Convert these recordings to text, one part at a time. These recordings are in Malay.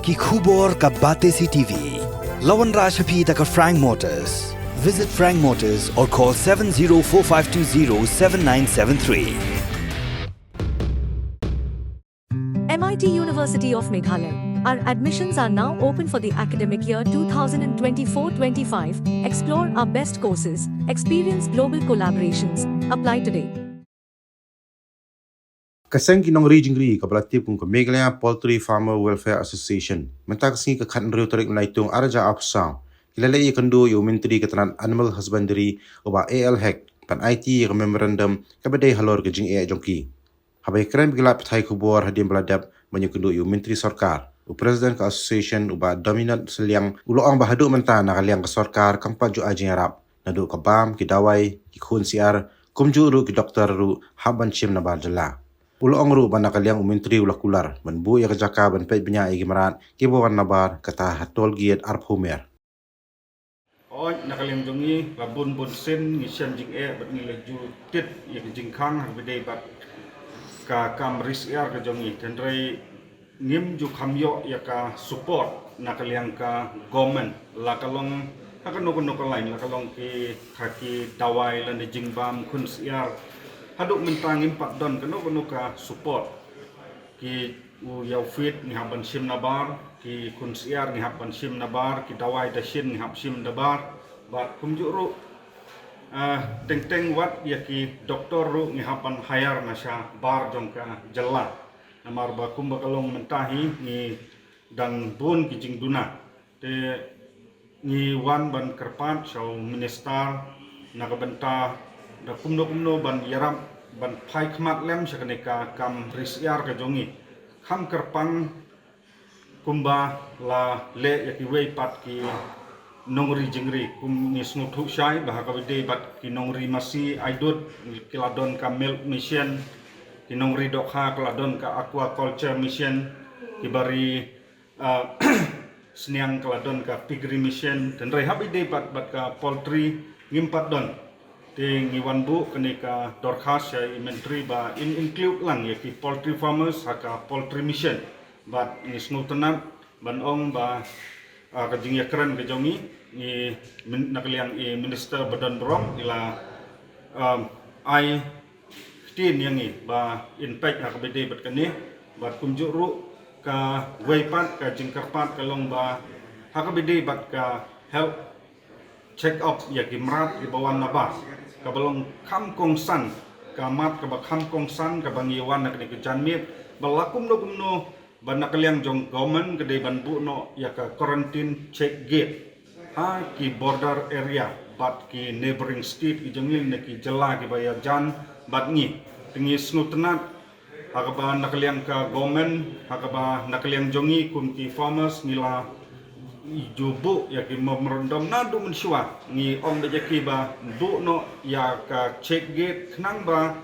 ki khubor ka bate CTV. Lawan Rashaphi taka Frank Motors. Visit Frank Motors or call 7045207973. MIT University of Meghalaya. Our admissions are now open for the academic year 2024-25. Explore our best courses, experience global collaborations. Apply today. Kaseng kinong region gri kabalatip kung Meghalaya Poultry Farmer Welfare Association mentaksingi ke kan riu tarik menaitung araja apsang kilalai kendo yo menteri ketanan animal husbandry oba AL Hack pan IT memorandum kabadai halor ke jing jongki habai keren gelap thai kubor hadim beladap menyukendo yo menteri sarkar u presiden ke association oba dominant seliang uloang bahadu mentah nakaliang ke sarkar kangpa jo ajing arab nadu ke bam ki dawai ki khun siar kumju ru ki doktor ru haban chim na barjala Uloong ru ban nakaliang menteri ulakular ban bu ya kejaka ban pet benya igimarat kibawan nabar kata hatol giat arphumer Oi nakaliang jongi labun bun sen ngisyan jing bat ngile ju tit ya jing khang habide bat ka kam ris yar ka jongi tendrai ngim ju khamyo ya ka support nakaliang ka government la kalong akan nokon lain la kalong ki thaki dawai lan jing bam khun siar haduk mentang impak don keno ka support ki u yau fit ni haban sim nabar ki kun siar ni haban sim nabar ki dawai da shin ni hab sim nabar bat kumjuru teng wat ya ki doktor ru ni haban hayar nasha bar jongka jalla namar ba kum bakalong mentahi ni dan bun ki jing duna te ni wan ban kerpat so minister nakabenta da kumno ban yaram ban phai khmat lem sakneka kam risyar ka jongi kham kerpang kumba la le yaki wei pat ki nongri jingri kum ni snu thu shai bah ka wide bat ki nongri masi aidut kiladon ka milk mission ki nongri dokha kiladon ka aquaculture mission ki bari sniang kiladon ka piggery mission dan rei habide bat ka poultry ngimpat don ting iwan bu kenika dorkhas ya menteri ba include lang ya ki poultry farmers haka poultry mission but nisnu tenat ban ong ba kajing ya keren ke jongi ni nakaliang minister badan brom ila ai tin yang ni ba impact haka bede bat kani bat kunjuru ka weipat ka jingkarpat kalong ba haka bede bat ka help check up ya ki mrat di bawah nabas kabalong kam kongsan kamat kabak kam kongsan kabang iwan nak ni kejanmit balakum no ban nakaliang jong government kedai ban bu no ya ka quarantine check gate ha ki border area bat ki neighboring state ki jengil ne ki jela ki bayar jan bat ni tingi snutenat hakaba nakaliang ka government hakaba nakaliang jongi kum ki farmers nila jubu ya ki memorandum na du mensyua ni ong de ki ba du no ya ka check gate knang ba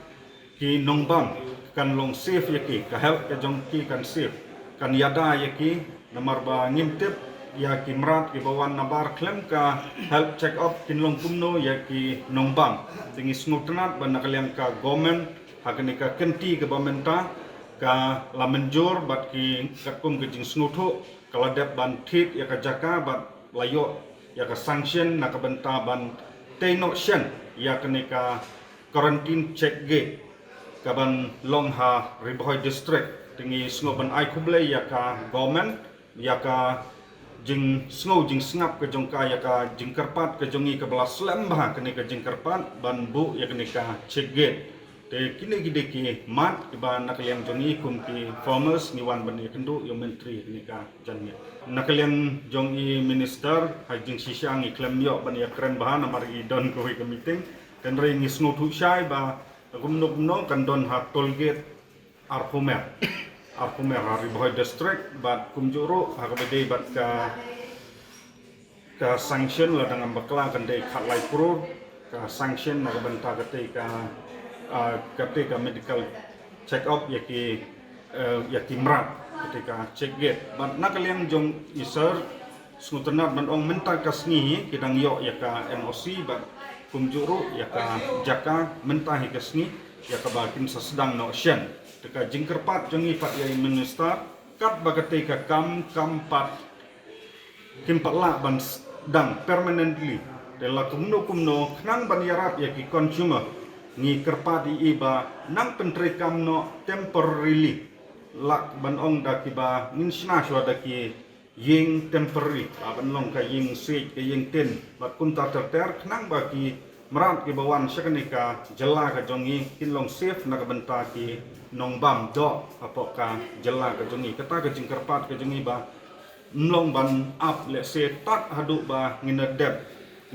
ki nongbam kan long safe ya ki ka help ka jong ki kan safe kan yada ya ki namar ba ngimtip ya ki mrat ki bawan nabar klem ka help check up kin long kumno ya ki nongbam tingi snutnat ba nakaliang ka government hakani ka kenti ke bamenta ka lamenjur bat ki kakum ke jing snutu kalau dep ban tit ya ka jaka bat layo ya ka sanction nak benta ban tenoction ya kenika quarantine check gate ka ban longha riboy district tingi sngo ban ai kuble ya ka government ya ka jing sngo jing sngap ke jongka ya ka jing kerpat ke jongi ke belas lembah kenika jing kerpat ban bu ya kenika check gate te kini gide ki mat ba nakaliang jongi kum ki farmers ni wan ban kendu yo menteri ni ka janmi nakaliang jongi minister hajing sisiang iklam yo ban ya keren bahan amar i don ko ke meeting kan re ngi snu thu shai ba gumno kan don ha tolgate arpumer hari boy district bat kumjuru ha kabede bat ka sanction la dengan bakla kan dei khatlai pro ka sanction na benta ketika ketika medical check up yaki mrat ketika check gate bat nakaliang jong iser snutenat ban ong mental kasni kidang yo yaka NOC bat kumjuru yaka jaka mentah kasni yaka bakin sesedang no shen teka jingkerpat jongi pat yai minister kat bagate ka kam pat kim patla ban dang permanently de la kumno knang ban yarap ya ki consumer ngi kerpat iba nang pentre kam no temporarily lak ban ong da ki ba nin sna shwa da ki ying temporary ban long ka ying se ke ying ten bat kun ta ter knang ba ki merat ki bawan sekanika jela ka jongi kin long safe na ka benta ki nong bam do apa ka jela ka jongi kata ka jing kerpat ka jongi ba mlong ban up le se tat hadu ba nginedep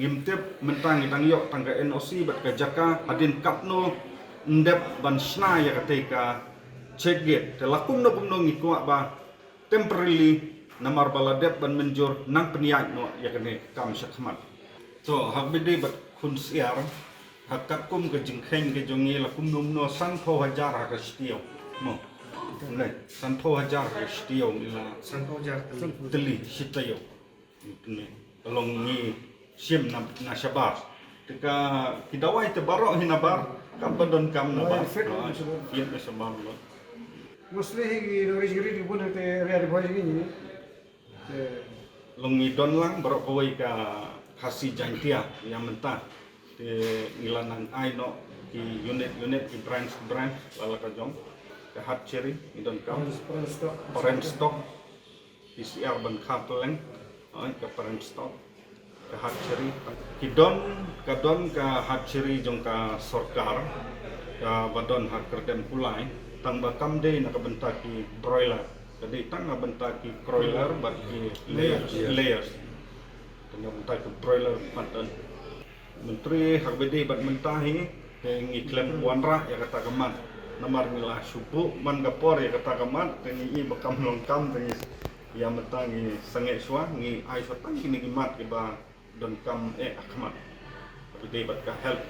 ngimtep mentang itang yok tangga NOC bat ka jaka adin kapno ndep ban sna ya ketika check gate telakum no kumno ngikwa ba temporarily namar baladep ban menjur nang peniak no ya kene kam sakmat so habide bat kun siar hakakum ke jingkheng ke jongi lakum no san pho hajar ha stio mo nai san pho hajar ha stio ila San Pojar teli sitayo ni along ni sim na shabar tika kidawai te baro hinabar kabadon kam na ba fiat na shabar lo Mostly he originally di pun te real boy ni. long ni don lang baro kawai ka khasi jangtia yang mentah te ngilanang ai no ki unit ki branch lala ka jong ka hat cherry idon kam parent stock PCR ban kapeleng ka parent stock ka hat cherry kadon ka hat cherry jong ka sorkar ka badon hak kerden pulai tang bakam de na kabenta ki broiler jadi tang na benta ki broiler bat ki layers tang benta ki broiler patan menteri hak bede bat mentahi tengi klem wanra ya kata kaman namar milah subuh man gapor ya kata kaman tengi i bakam longkam tengi ya mentangi sange swa ngi ai sotang kini gimat ke ba don kam akmat bede bat ka help